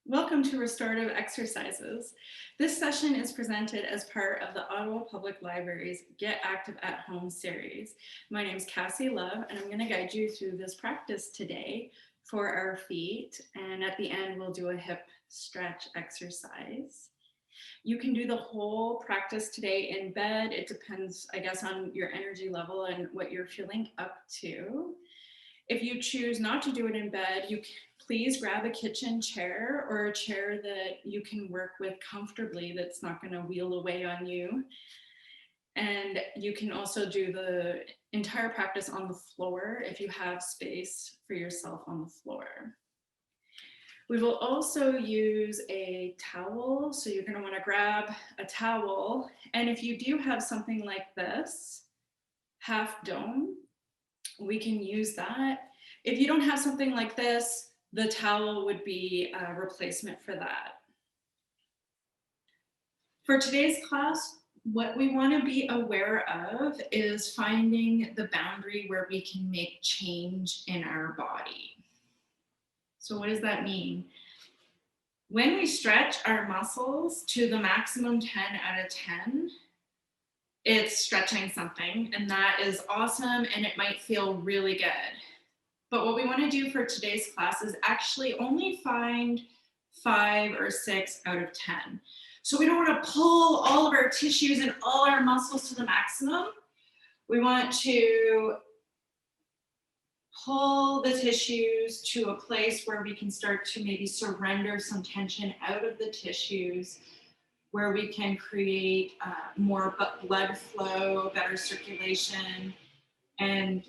Welcome to Restorative Exercises. This session is presented as part of the Ottawa Public Library's Get Active at Home series. My name is Cassie Love, and I'm going to guide you through this practice today for our feet. And at the end, we'll do a hip stretch exercise. You can do the whole practice today in bed. It depends, I guess, on your energy level and what you're feeling up to. If you choose not to do it in bed, you can please grab a kitchen chair or a chair that you can work with comfortably that's not going to wheel away on you. And you can also do the entire practice on the floor if you have space for yourself on the floor. We will also use a towel. So you're going to want to grab a towel. And if you do have something like this, half dome, we can use that. If you don't have something like this, the towel would be a replacement for that. For today's class, what we want to be aware of is finding the boundary where we can make change in our body. So what does that mean? When we stretch our muscles to the maximum 10 out of 10, it's stretching something, and that is awesome, and it might feel really good. But what we want to do for today's class is actually only find 5 or 6 out of 10. So we don't want to pull all of our tissues and all our muscles to the maximum. We want to pull the tissues to a place where we can start to maybe surrender some tension out of the tissues, where we can create more blood flow, better circulation, and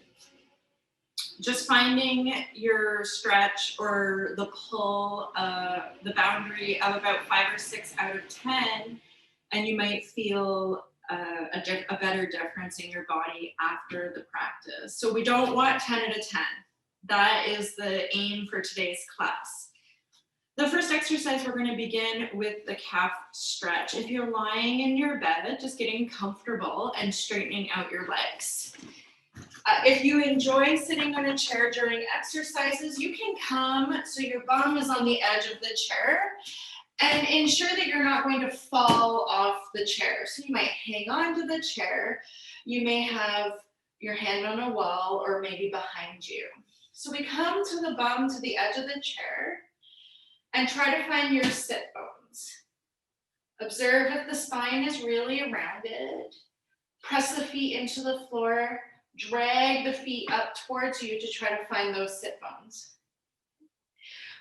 just finding your stretch or the pull, the boundary of about 5 or 6 out of 10, and you might feel a better difference in your body after the practice. So we don't want 10 out of 10. That is the aim for today's class. The first exercise, we're going to begin with the calf stretch. If you're lying in your bed, just getting comfortable and straightening out your legs. If you enjoy sitting on a chair during exercises, you can come so your bum is on the edge of the chair and ensure that you're not going to fall off the chair. So you might hang on to the chair. You may have your hand on a wall or maybe behind you. So we come to the bum to the edge of the chair and try to find your sit bones. Observe if the spine is really rounded. Press the feet into the floor. Drag the feet up towards you to try to find those sit bones.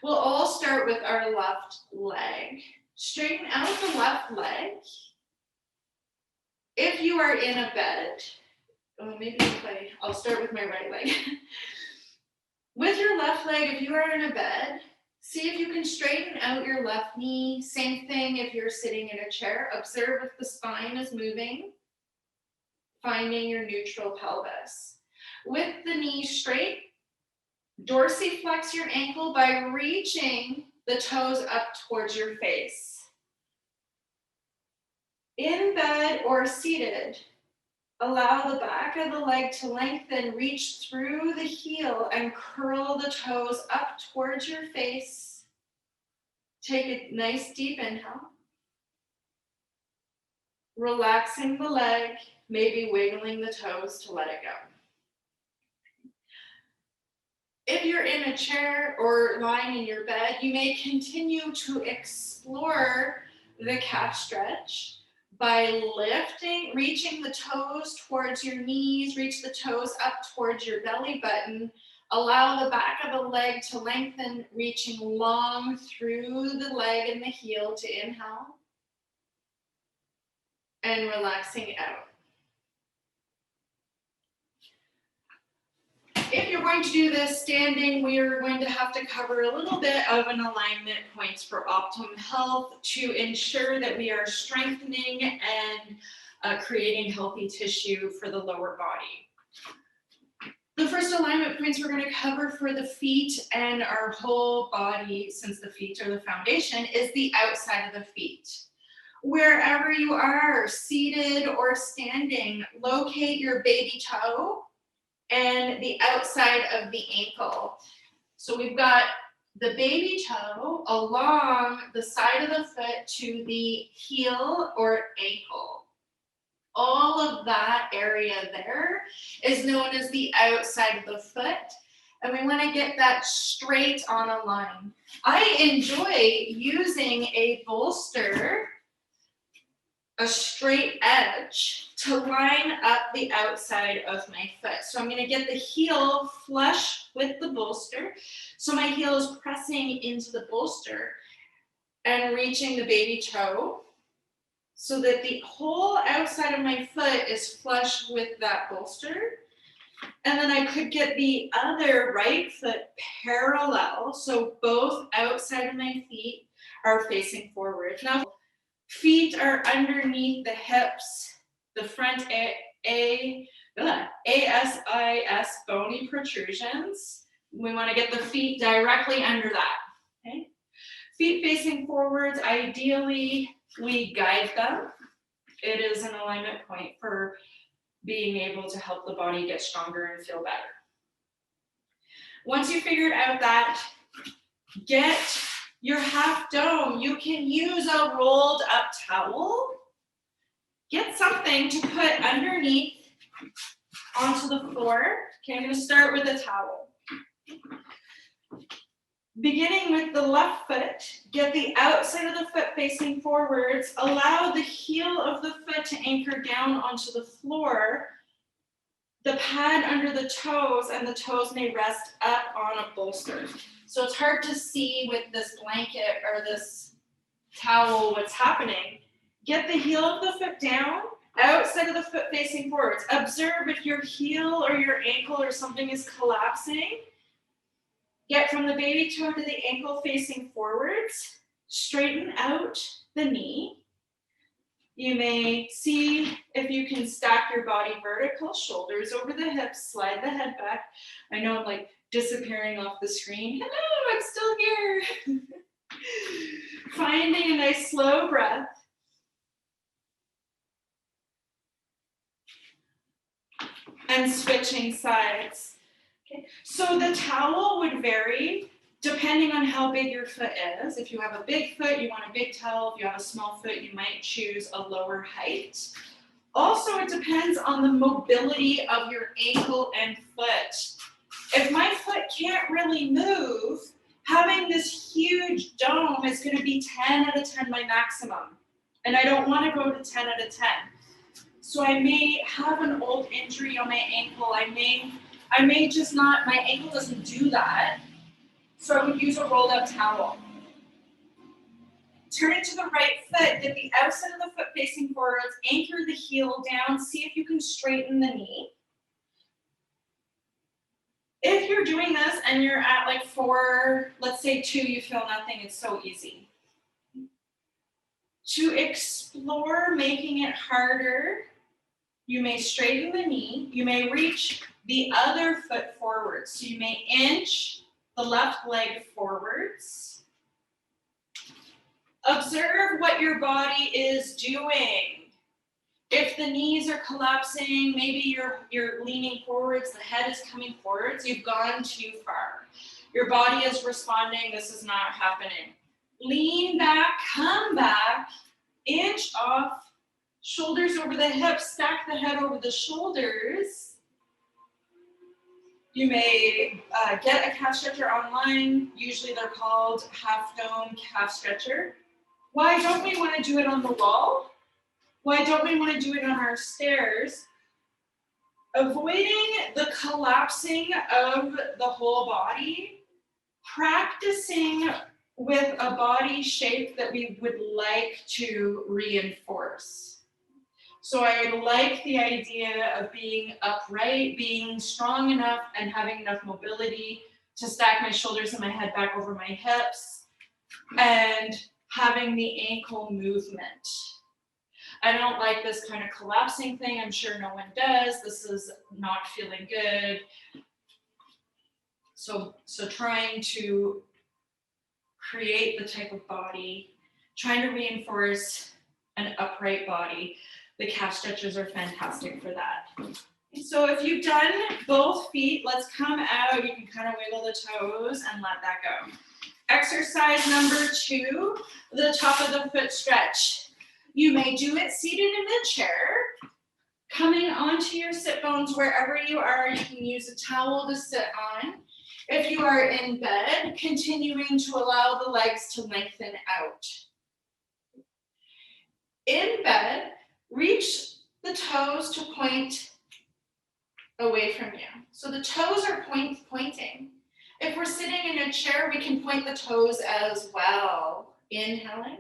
We'll all start with our left leg. Straighten out the left leg. If you are in a bed, I'll start with my right leg. With your left leg, if you are in a bed, see if you can straighten out your left knee. Same thing if you're sitting in a chair. Observe if the spine is moving. Finding your neutral pelvis. With the knee straight, dorsiflex your ankle by reaching the toes up towards your face. In bed or seated, allow the back of the leg to lengthen, reach through the heel and curl the toes up towards your face. Take a nice deep inhale. Relaxing the leg, maybe wiggling the toes to let it go. If you're in a chair or lying in your bed, you may continue to explore the calf stretch by reaching the toes towards your knees, reach the toes up towards your belly button. Allow the back of the leg to lengthen, reaching long through the leg and the heel to inhale. And relaxing out. If you're going to do this standing, we are going to have to cover a little bit of an alignment points for optimum health to ensure that we are strengthening and creating healthy tissue for the lower body. The first alignment points we're going to cover for the feet and our whole body, since the feet are the foundation, is the outside of the feet. Wherever you are, seated or standing, locate your baby toe and the outside of the ankle. So we've got the baby toe along the side of the foot to the heel or ankle. All of that area there is known as the outside of the foot. And we want to get that straight on a line. I enjoy using a bolster, a straight edge, to line up the outside of my foot. So I'm going to get the heel flush with the bolster. So my heel is pressing into the bolster and reaching the baby toe so that the whole outside of my foot is flush with that bolster. And then I could get the other right foot parallel, so both outside of my feet are facing forward. Now, feet are underneath the hips, the front ASIS bony protrusions. We want to get the feet directly under that. Okay? Feet facing forwards, ideally we guide them. It is an alignment point for being able to help the body get stronger and feel better. Once you figured out that, get your half dome. You can use a rolled up towel. Get something to put underneath onto the floor. Okay, I'm going to start with a towel. Beginning with the left foot, get the outside of the foot facing forwards. Allow the heel of the foot to anchor down onto the floor. The pad under the toes, and the toes may rest up on a bolster. So it's hard to see with this blanket or this towel what's happening. Get the heel of the foot down, outside of the foot facing forwards. Observe if your heel or your ankle or something is collapsing. Get from the baby toe to the ankle facing forwards. Straighten out the knee. You may see if you can stack your body vertical, shoulders over the hips, slide the head back. I know I'm like disappearing off the screen. Hello, I'm still here. Finding a nice slow breath. And switching sides. Okay. So the towel would vary depending on how big your foot is. If you have a big foot, you want a big towel. If you have a small foot, you might choose a lower height. Also, it depends on the mobility of your ankle and foot. If my foot can't really move, having this huge dome is going to be 10 out of 10 my maximum. And I don't want to go to 10 out of 10. So I may have an old injury on my ankle. I may just not, my ankle doesn't do that. So I would use a rolled up towel. Turn it to the right foot, get the outside of the foot facing forwards, anchor the heel down, see if you can straighten the knee. If you're doing this and you're at like 4, let's say 2, you feel nothing, it's so easy. To explore making it harder, you may straighten the knee, you may reach the other foot forward. So you may inch the left leg forwards. Observe what your body is doing. If the knees are collapsing, maybe you're leaning forwards, the head is coming forwards, you've gone too far. Your body is responding, this is not happening. Lean back, come back, inch off, shoulders over the hips, stack the head over the shoulders. You may get a calf stretcher online. Usually they're called half dome calf stretcher. Why don't we want to do it on the wall? Why don't we want to do it on our stairs? Avoiding the collapsing of the whole body, practicing with a body shape that we would like to reinforce. So I like the idea of being upright, being strong enough and having enough mobility to stack my shoulders and my head back over my hips and having the ankle movement. I don't like this kind of collapsing thing. I'm sure no one does. This is not feeling good. So trying to create the type of body, trying to reinforce an upright body. The calf stretchers are fantastic for that. So if you've done both feet, let's come out. You can kind of wiggle the toes and let that go. Exercise number 2, the top of the foot stretch. You may do it seated in a chair, coming onto your sit bones wherever you are. You can use a towel to sit on. If you are in bed, continuing to allow the legs to lengthen out. In bed, reach the toes to point away from you. So the toes are pointing. If we're sitting in a chair, we can point the toes as well. Inhaling.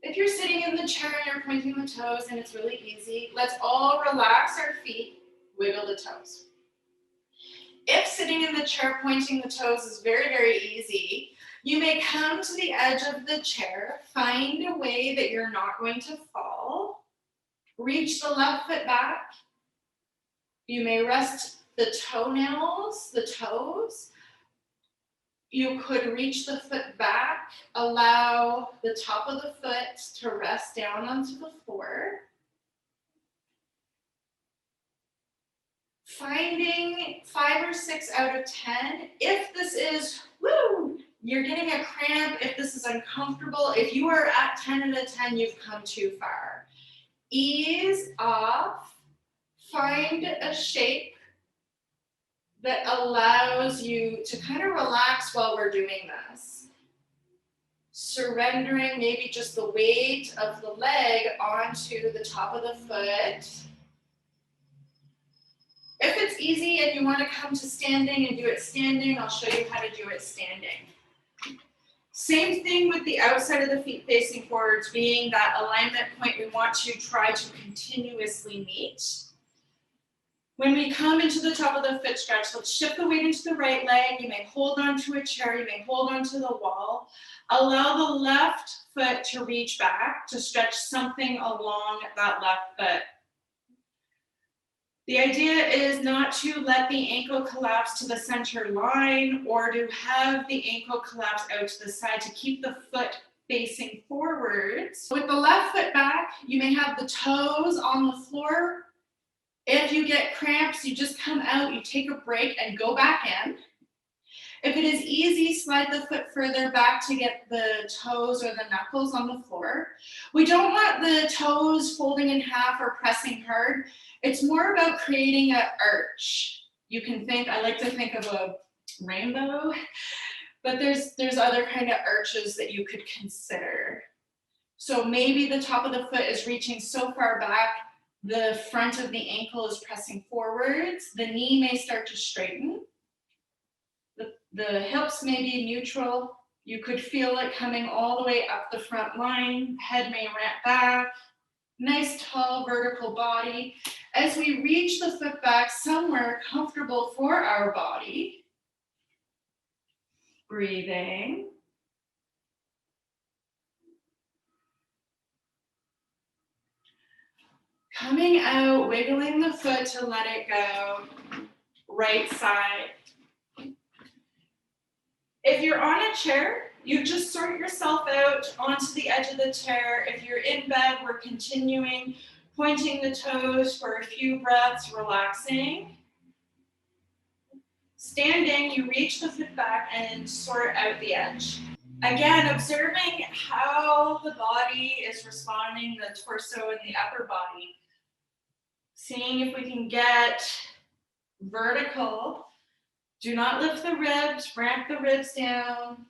If you're sitting in the chair and you're pointing the toes and it's really easy, let's all relax our feet, wiggle the toes. If sitting in the chair pointing the toes is very, very easy, you may come to the edge of the chair, find a way that you're not going to fall, reach the left foot back. You may rest the toenails, the toes. You could reach the foot back, allow the top of the foot to rest down onto the floor. Finding 5 or 6 out of 10. If this is, you're getting a cramp, if this is uncomfortable, if you are at 10 out of 10, you've come too far. Ease off, find a shape that allows you to kind of relax while we're doing this. Surrendering maybe just the weight of the leg onto the top of the foot. If it's easy and you want to come to standing and do it standing, I'll show you how to do it standing. Same thing with the outside of the feet facing forwards, being that alignment point we want to try to continuously meet. When we come into the top of the foot stretch, let's shift the weight into the right leg. You may hold onto a chair, you may hold onto the wall. Allow the left foot to reach back, to stretch something along that left foot. The idea is not to let the ankle collapse to the center line or to have the ankle collapse out to the side, to keep the foot facing forwards. With the left foot back, you may have the toes on the floor. If you get cramps, you just come out, you take a break and go back in. If it is easy, slide the foot further back to get the toes or the knuckles on the floor. We don't want the toes folding in half or pressing hard. It's more about creating an arch. You can think, I like to think of a rainbow, but there's other kind of arches that you could consider. So maybe the top of the foot is reaching so far back, the front of the ankle is pressing forwards. The knee may start to straighten. The hips may be neutral. You could feel it coming all the way up the front line. Head may ramp back. Nice tall vertical body. As we reach the foot back somewhere comfortable for our body, breathing. Coming out, wiggling the foot to let it go. Right side. If you're on a chair, you just sort yourself out onto the edge of the chair. If you're in bed, we're continuing, pointing the toes for a few breaths, relaxing. Standing, you reach the foot back and sort out the edge. Again, observing how the body is responding, the torso and the upper body. Seeing if we can get vertical. Do not lift the ribs, ramp the ribs down.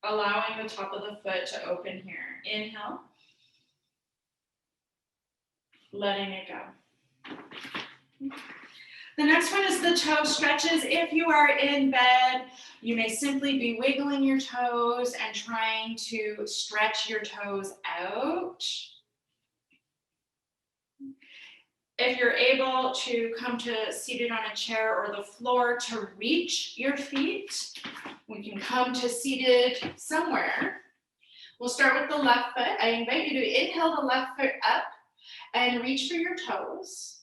Allowing the top of the foot to open here. Inhale. Letting it go. The next one is the toe stretches. If you are in bed, you may simply be wiggling your toes and trying to stretch your toes out. If you're able to come to seated on a chair or the floor to reach your feet, we can come to seated somewhere. We'll start with the left foot. I invite you to inhale the left foot up and reach for your toes.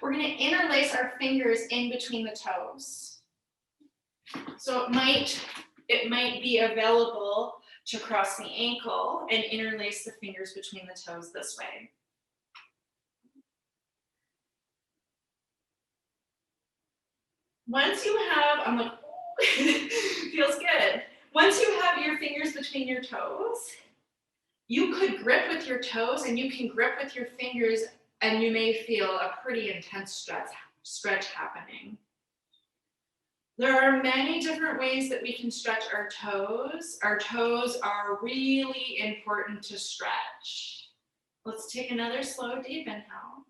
We're going to interlace our fingers in between the toes. So it might be available to cross the ankle and interlace the fingers between the toes this way. Once you have, I'm like, feels good. Once you have your fingers between your toes, you could grip with your toes and you can grip with your fingers and you may feel a pretty intense stretch happening. There are many different ways that we can stretch our toes. Our toes are really important to stretch. Let's take another slow, deep inhale.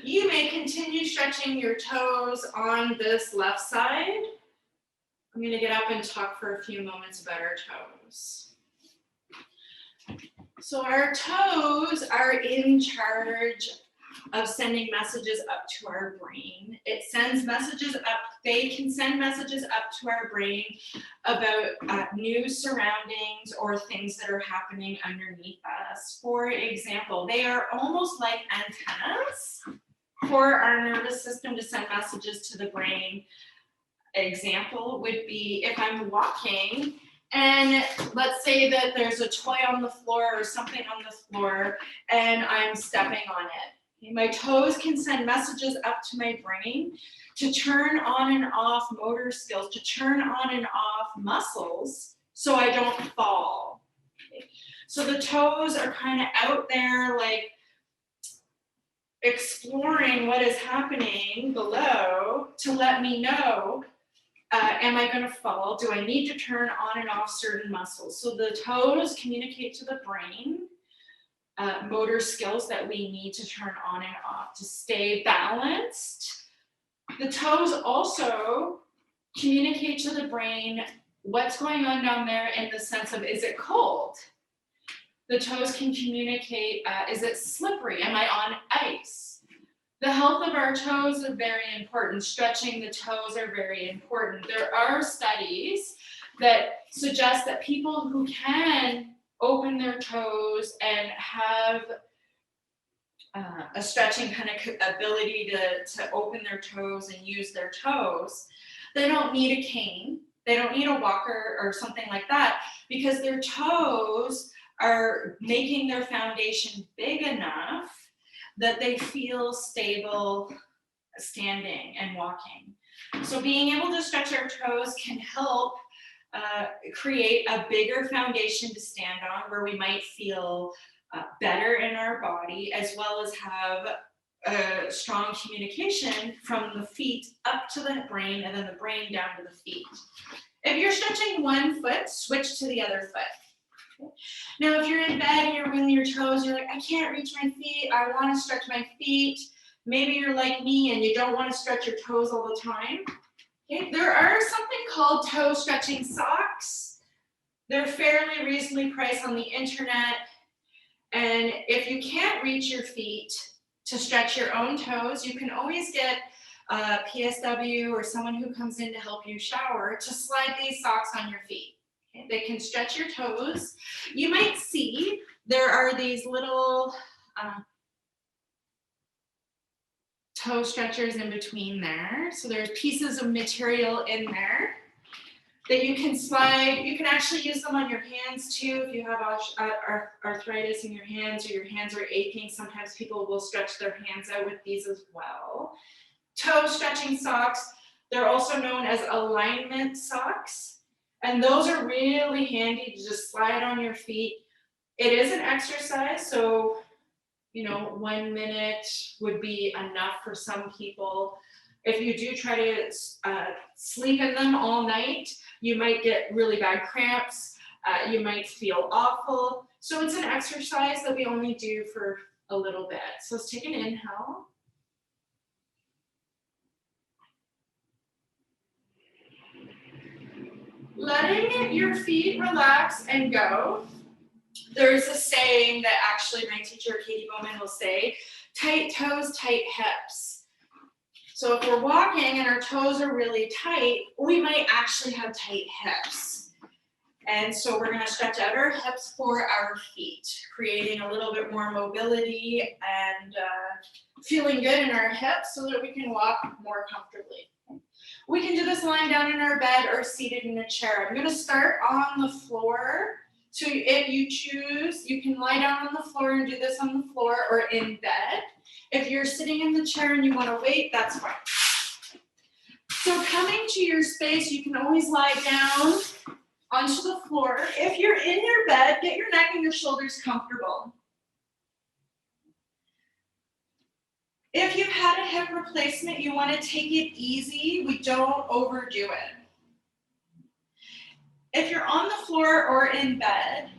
You may continue stretching your toes on this left side. I'm going to get up and talk for a few moments about our toes. So our toes are in charge of sending messages up to our brain. It sends messages up, they can send messages up to our brain about new surroundings or things that are happening underneath us. For example, they are almost like antennas for our nervous system to send messages to the brain. Example would be if I'm walking and let's say that there's a toy on the floor or something on the floor and I'm stepping on it. My toes can send messages up to my brain to turn on and off motor skills, to turn on and off muscles so I don't fall. So the toes are kind of out there like exploring what is happening below to let me know, am I going to fall? Do I need to turn on and off certain muscles? So the toes communicate to the brain motor skills that we need to turn on and off to stay balanced. The toes also communicate to the brain what's going on down there in the sense of, is it cold? The toes can communicate, is it slippery? Am I on ice? The health of our toes are very important. Stretching the toes are very important. There are studies that suggest that people who can open their toes and have a stretching kind of ability to open their toes and use their toes, they don't need a cane. They don't need a walker or something like that because their toes are making their foundation big enough that they feel stable standing and walking. So being able to stretch our toes can help create a bigger foundation to stand on where we might feel better in our body, as well as have strong communication from the feet up to the brain and then the brain down to the feet. If you're stretching one foot, switch to the other foot. Now, if you're in bed and you're wiggling your toes, you're like, I can't reach my feet, I want to stretch my feet. Maybe you're like me and you don't want to stretch your toes all the time. Okay. There are something called toe stretching socks. They're fairly reasonably priced on the internet. And if you can't reach your feet to stretch your own toes, you can always get a PSW or someone who comes in to help you shower to slide these socks on your feet. Okay. They can stretch your toes. You might see there are these little toe stretchers in between there. So there's pieces of material in there that you can slide. You can actually use them on your hands too. If you have arthritis in your hands or your hands are aching, sometimes people will stretch their hands out with these as well. Toe stretching socks, they're also known as alignment socks. And those are really handy to just slide on your feet. It is an exercise, so 1 minute would be enough for some people. If you do try to sleep in them all night, you might get really bad cramps. You might feel awful. So it's an exercise that we only do for a little bit. So let's take an inhale. Letting your feet relax and go. There's a saying that actually my teacher, Katie Bowman, will say, tight toes, tight hips. So if we're walking and our toes are really tight, we might actually have tight hips. And so we're going to stretch out our hips for our feet, creating a little bit more mobility and feeling good in our hips so that we can walk more comfortably. We can do this lying down in our bed or seated in a chair. I'm going to start on the floor So if you choose, you can lie down on the floor and do this on the floor or in bed. If you're sitting in the chair and you want to wait, that's fine. So coming to your space, you can always lie down onto the floor. If you're in your bed, get your neck and your shoulders comfortable. If you've had a hip replacement, you want to take it easy. We don't overdo it. If you're on the floor or in bed,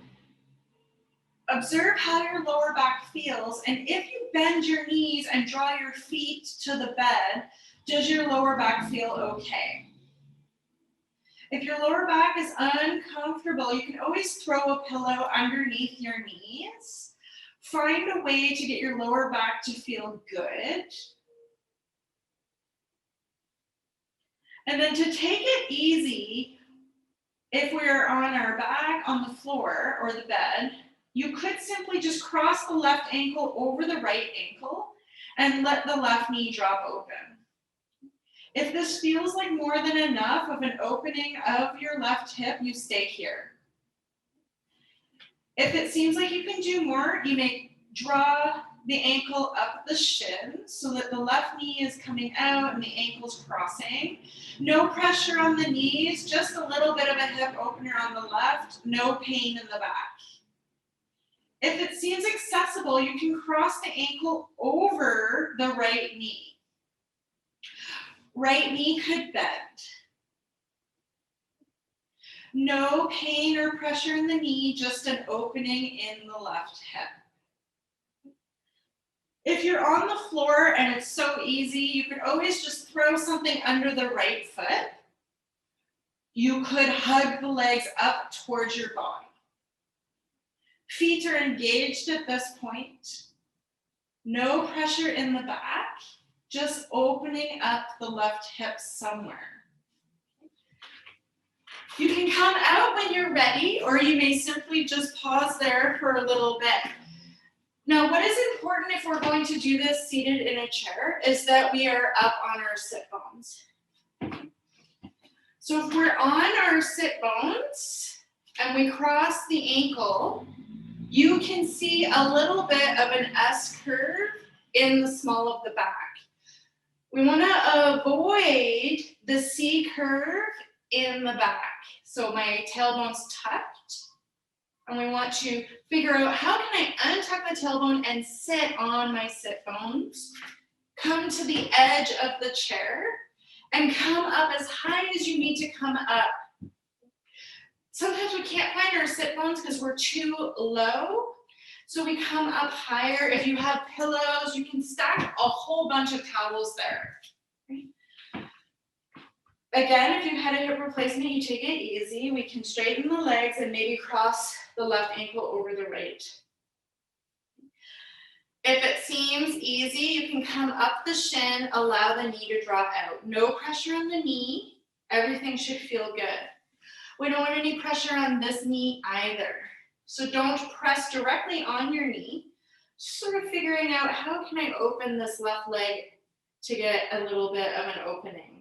observe how your lower back feels, and if you bend your knees and draw your feet to the bed, does your lower back feel okay? If your lower back is uncomfortable, you can always throw a pillow underneath your knees. Find a way to get your lower back to feel good. And then to take it easy, if we're on our back on the floor or the bed, you could simply just cross the left ankle over the right ankle and let the left knee drop open. If this feels like more than enough of an opening of your left hip, you stay here. If it seems like you can do more, you may draw the ankle up the shin so that the left knee is coming out and the ankle's crossing. No pressure on the knees, just a little bit of a hip opener on the left, no pain in the back. If it seems accessible, you can cross the ankle over the right knee. Right knee could bend. No pain or pressure in the knee, just an opening in the left hip. If you're on the floor and it's so easy, you could always just throw something under the right foot. You could hug the legs up towards your body. Feet are engaged at this point. No pressure in the back, just opening up the left hip somewhere. You can come out when you're ready, or you may simply just pause there for a little bit. Now, what is important if we're going to do this seated in a chair is that we are up on our sit bones. So if we're on our sit bones and we cross the ankle, you can see a little bit of an S curve in the small of the back. We want to avoid the C curve in the back. So my tailbone's tucked, and we want to figure out how can I untuck the tailbone and sit on my sit bones, come to the edge of the chair, and come up as high as you need to come up. Sometimes we can't find our sit bones because we're too low. So we come up higher. If you have pillows, you can stack a whole bunch of towels there. Again, if you've had a hip replacement, you take it easy. We can straighten the legs and maybe cross the left ankle over the right. If it seems easy, you can come up the shin, allow the knee to drop out. No pressure on the knee. Everything should feel good. We don't want any pressure on this knee either. So don't press directly on your knee. Sort of figuring out how can I open this left leg to get a little bit of an opening.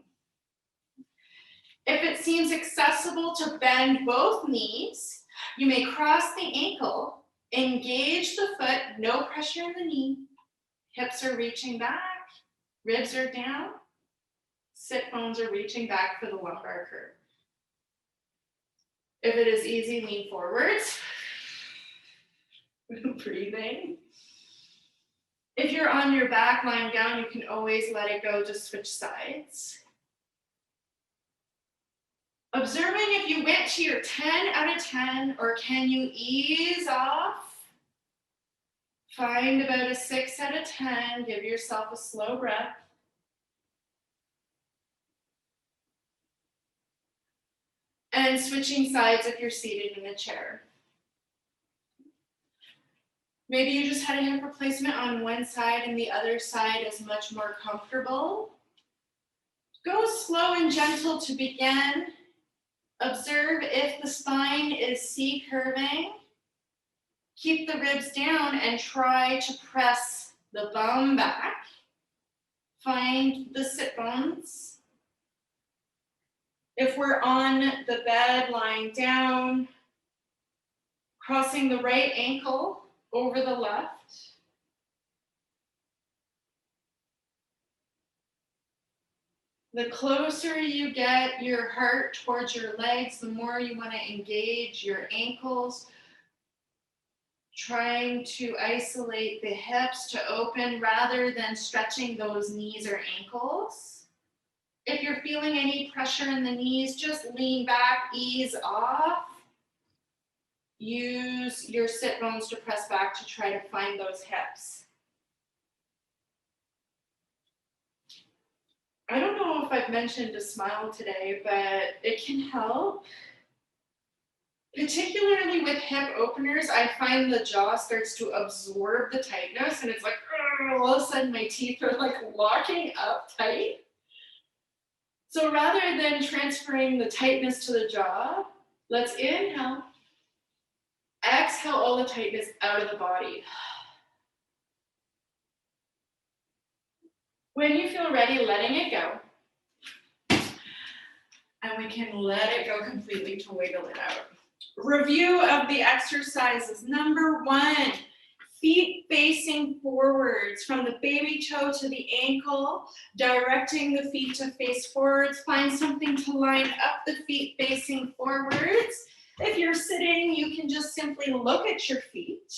If it seems accessible to bend both knees, you may cross the ankle, engage the foot, no pressure in the knee. Hips are reaching back, ribs are down, sit bones are reaching back for the lumbar curve. If it is easy, lean forwards. Breathing. If you're on your back lying down, you can always let it go, just switch sides. Observing if you went to your 10 out of 10, or can you ease off? Find about a 6 out of 10, give yourself a slow breath. And switching sides if you're seated in a chair. Maybe you just had a hip replacement on one side and the other side is much more comfortable. Go slow and gentle to begin. Observe if the spine is C curving. Keep the ribs down and try to press the bum back. Find the sit bones. If we're on the bed lying down, Crossing the right ankle over the left. The closer you get your heart towards your legs, the more you want to engage your ankles, trying to isolate the hips to open rather than stretching those knees or ankles. If you're feeling any pressure in the knees, just lean back, ease off. Use your sit bones to press back to try to find those hips. I don't know if I've mentioned a smile today, but it can help. Particularly with hip openers, I find the jaw starts to absorb the tightness and it's like, all of a sudden my teeth are like locking up tight. So rather than transferring the tightness to the jaw, let's inhale, exhale all the tightness out of the body. When you feel ready, letting it go. And we can let it go completely to wiggle it out. Review of the exercises. Number 1, feet facing forwards from the baby toe to the ankle, directing the feet to face forwards. Find something to line up the feet facing forwards. If you're sitting, you can just simply look at your feet.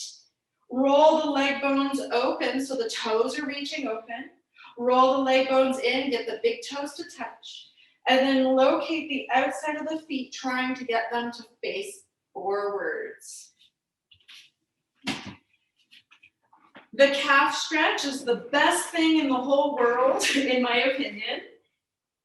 Roll the leg bones open so the toes are reaching open. Roll the leg bones in, get the big toes to touch. And then locate the outside of the feet, trying to get them to face forwards. The calf stretch is the best thing in the whole world, in my opinion.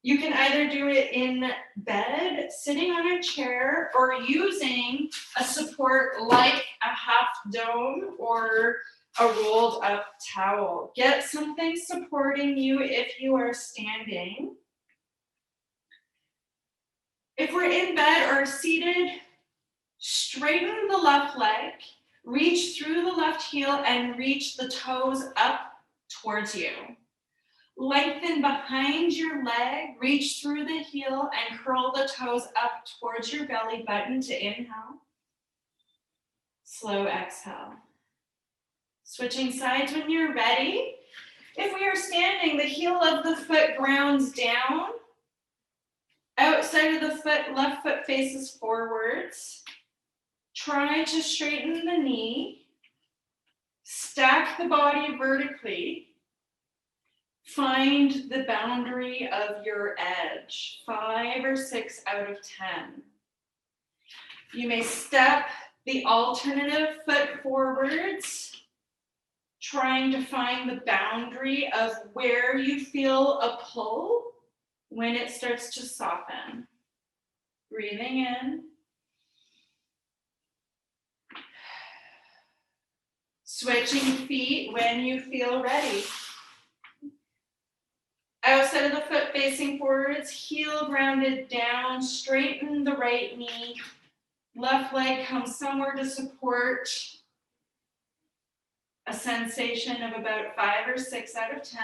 You can either do it in bed, sitting on a chair, or using a support like a half dome or a rolled up towel. Get something supporting you if you are standing. If we're in bed or seated, straighten the left leg, reach through the left heel and reach the toes up towards you. Lengthen behind your leg, reach through the heel and curl the toes up towards your belly button to inhale. Slow exhale. Switching sides when you're ready. If we are standing, the heel of the foot grounds down. Outside of the foot, left foot faces forwards. Try to straighten the knee. Stack the body vertically. Find the boundary of your edge, 5 or 6 out of 10. You may step the alternative foot forwards, trying to find the boundary of where you feel a pull when it starts to soften. Breathing in. Switching feet when you feel ready. Outside of the foot facing forwards, heel grounded down, straighten the right knee. Left leg comes somewhere to support. A sensation of about 5 or 6 out of 10.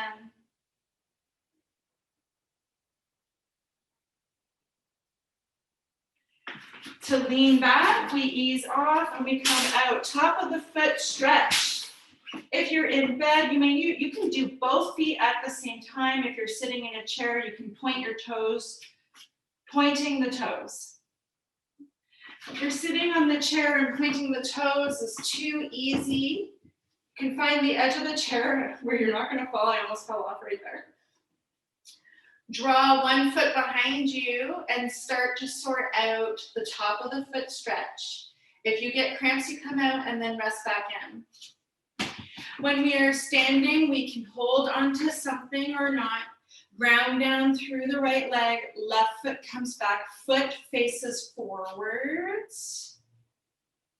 To lean back, we ease off and we come out. Top of the foot stretch. If you're in bed, you can do both feet at the same time. If you're sitting in a chair, you can point your toes, pointing the toes. If you're sitting on the chair and pointing the toes is too easy, you can find the edge of the chair where you're not going to fall. I almost fell off right there. Draw one foot behind you and start to sort out the top of the foot stretch. If you get cramps, you come out and then rest back in. When we are standing, we can hold onto something or not. Ground down through the right leg, left foot comes back, foot faces forwards.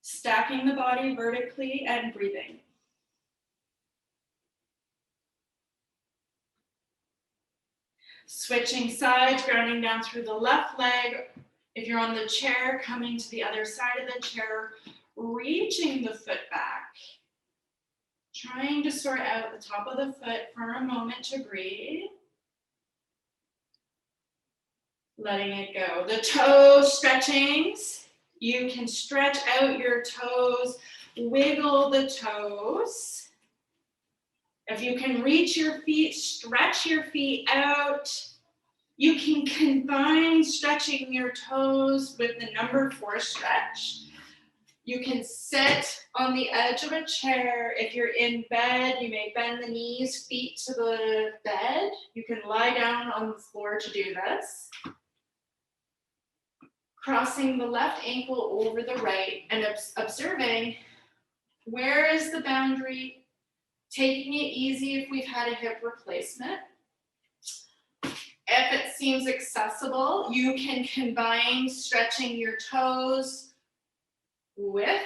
Stacking the body vertically and breathing. Switching sides, grounding down through the left leg. If you're on the chair, coming to the other side of the chair, reaching the foot back. Trying to sort out the top of the foot for a moment to breathe. Letting it go. The toe stretchings, You can stretch out your toes, wiggle the toes. If you can reach your feet, stretch your feet out. You can combine stretching your toes with the number 4 stretch. You can sit on the edge of a chair. If you're in bed, you may bend the knees, feet to the bed. You can lie down on the floor to do this. Crossing the left ankle over the right and observing where is the boundary, taking it easy if we've had a hip replacement. If it seems accessible, you can combine stretching your toes with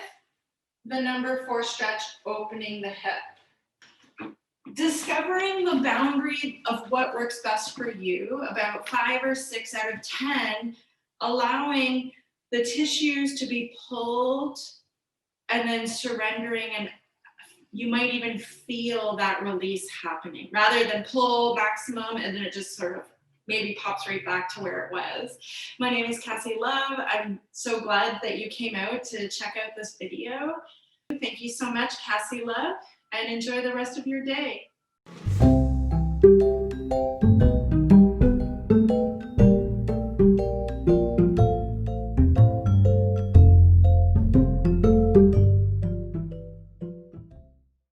the number 4 stretch, opening the hip. Discovering the boundary of what works best for you, about 5 or 6 out of 10, allowing the tissues to be pulled and then surrendering, and you might even feel that release happening rather than pull maximum and then it just sort of maybe pops right back to where it was. My name is Cassie Love. I'm so glad that you came out to check out this video. Thank you so much, Cassie Love, and enjoy the rest of your day.